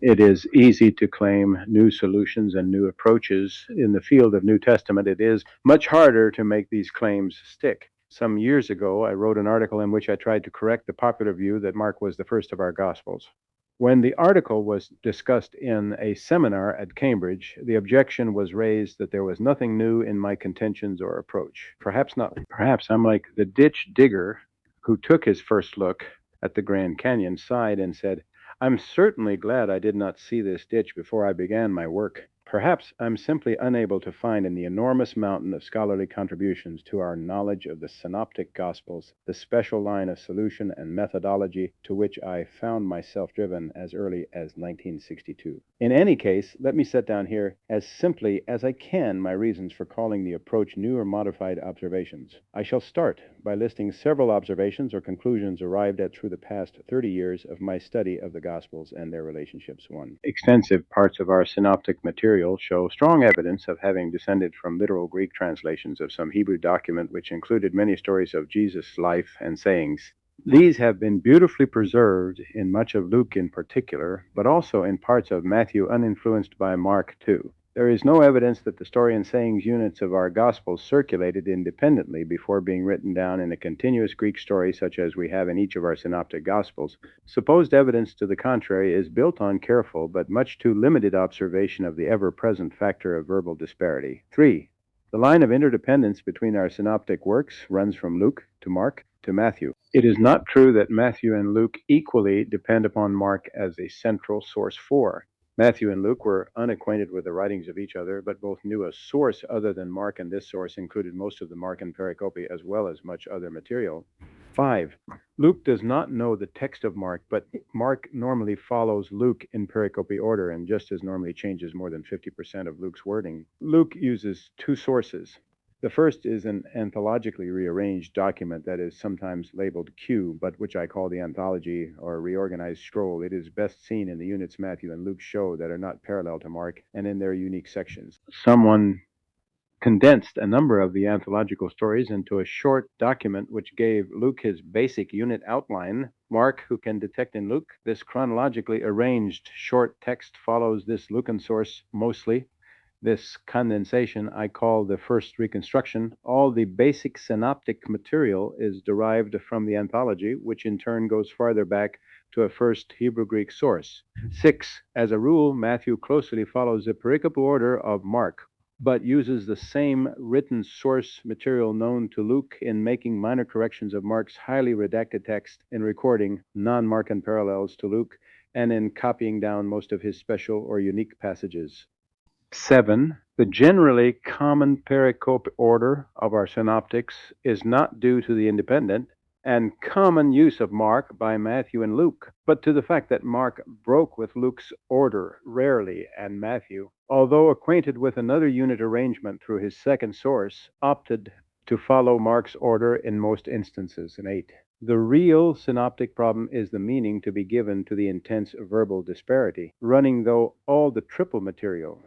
It is easy to claim new solutions and new approaches. In the field of New Testament, it is much harder to make these claims stick. Some years ago, I wrote an article in which I tried to correct the popular view that Mark was the first of our Gospels. When the article was discussed in a seminar at Cambridge, the objection was raised that there was nothing new in my contentions or approach. Perhaps not. Perhaps I'm like the ditch digger who took his first look at the Grand Canyon, sighed, and said, I'm certainly glad I did not see this ditch before I began my work. Perhaps I'm simply unable to find in the enormous mountain of scholarly contributions to our knowledge of the Synoptic Gospels the special line of solution and methodology to which I found myself driven as early as 1962. In any case, let me set down here as simply as I can my reasons for calling the approach new or modified observations. I shall start by listing several observations or conclusions arrived at through the past 30 years of my study of the Gospels and their relationships. 1. Extensive parts of our synoptic material show strong evidence of having descended from literal Greek translations of some Hebrew document which included many stories of Jesus' life and sayings. These have been beautifully preserved in much of Luke in particular, but also in parts of Matthew uninfluenced by Mark too. There is no evidence that the story and sayings units of our Gospels circulated independently before being written down in a continuous Greek story such as we have in each of our synoptic Gospels. Supposed evidence to the contrary is built on careful but much too limited observation of the ever-present factor of verbal disparity. 3. The line of interdependence between our synoptic works runs from Luke to Mark to Matthew. It is not true that Matthew and Luke equally depend upon Mark as a central source for. Matthew and Luke were unacquainted with the writings of each other, but both knew a source other than Mark, and this source included most of the Markan pericope as well as much other material. 5. Luke does not know the text of Mark, but Mark normally follows Luke in pericope order and just as normally changes more than 50% of Luke's wording. Luke uses two sources. The first is an anthologically rearranged document that is sometimes labeled Q, but which I call the anthology or reorganized scroll. It is best seen in the units Matthew and Luke show that are not parallel to Mark and in their unique sections. Someone condensed a number of the anthological stories into a short document which gave Luke his basic unit outline. Mark, who can detect in Luke, this chronologically arranged short text follows this Lucan source mostly. This condensation I call the first reconstruction. All the basic synoptic material is derived from the anthology, which in turn goes farther back to a first Hebrew-Greek source. 6. As a rule, Matthew closely follows the pericope order of Mark, but uses the same written source material known to Luke in making minor corrections of Mark's highly redacted text, in recording non-Markan parallels to Luke, and in copying down most of his special or unique passages. 7. The generally common pericope order of our synoptics is not due to the independent and common use of Mark by Matthew and Luke, but to the fact that Mark broke with Luke's order rarely, and Matthew, although acquainted with another unit arrangement through his second source, opted to follow Mark's order in most instances. And 8. The real synoptic problem is the meaning to be given to the intense verbal disparity, running though all the triple material.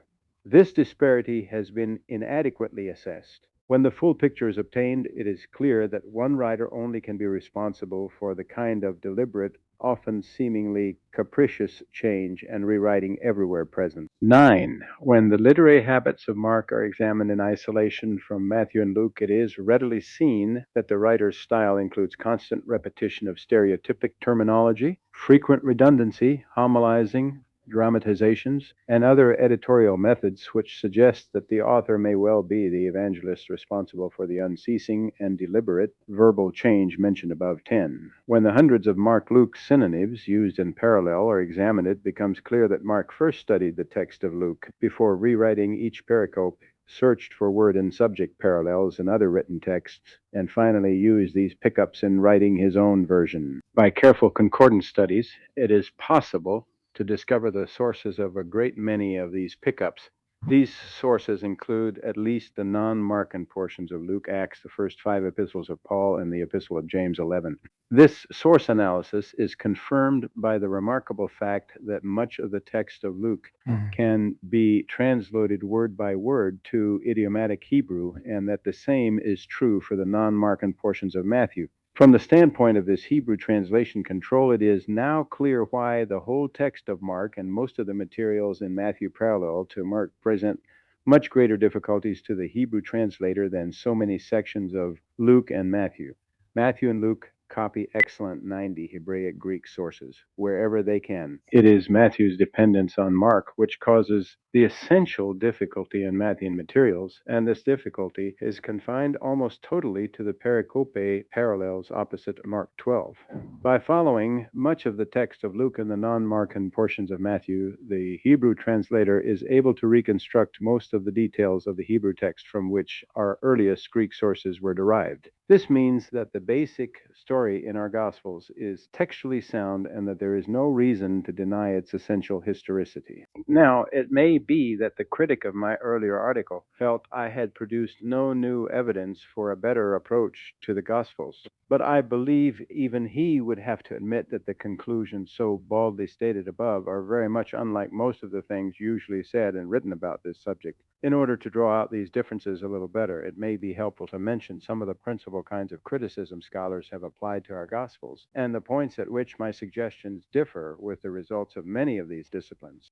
This disparity has been inadequately assessed. When the full picture is obtained, it is clear that one writer only can be responsible for the kind of deliberate, often seemingly capricious change and rewriting everywhere present. 9. When the literary habits of Mark are examined in isolation from Matthew and Luke, it is readily seen that the writer's style includes constant repetition of stereotypic terminology, frequent redundancy, homilizing, dramatizations, and other editorial methods which suggest that the author may well be the evangelist responsible for the unceasing and deliberate verbal change mentioned above. 10. When the hundreds of Mark-Luke synonyms used in parallel are examined, it becomes clear that Mark first studied the text of Luke before rewriting each pericope, searched for word and subject parallels in other written texts, and finally used these pickups in writing his own version. By careful concordance studies, it is possible to discover the sources of a great many of these pickups. These sources include at least the non-Markan portions of Luke, Acts, the first 5 epistles of Paul, and the epistle of James 11. This source analysis is confirmed by the remarkable fact that much of the text of Luke can be translated word by word to idiomatic Hebrew, and that the same is true for the non-Markan portions of Matthew. From the standpoint of this Hebrew translation control, it is now clear why the whole text of Mark and most of the materials in Matthew parallel to Mark present much greater difficulties to the Hebrew translator than so many sections of Luke and Matthew. Matthew and Luke copy excellent 90 Hebraic Greek sources wherever they can. It is Matthew's dependence on Mark which causes the essential difficulty in Matthean materials, and this difficulty is confined almost totally to the pericope parallels opposite Mark 12. By following much of the text of Luke and the non-Markan portions of Matthew, the Hebrew translator is able to reconstruct most of the details of the Hebrew text from which our earliest Greek sources were derived. This means that the basic story in our Gospels is textually sound and that there is no reason to deny its essential historicity. Now, it may be that the critic of my earlier article felt I had produced no new evidence for a better approach to the Gospels, but I believe even he would have to admit that the conclusions so baldly stated above are very much unlike most of the things usually said and written about this subject. In order to draw out these differences a little better, it may be helpful to mention some of the principal kinds of criticism scholars have applied to our Gospels, and the points at which my suggestions differ with the results of many of these disciplines.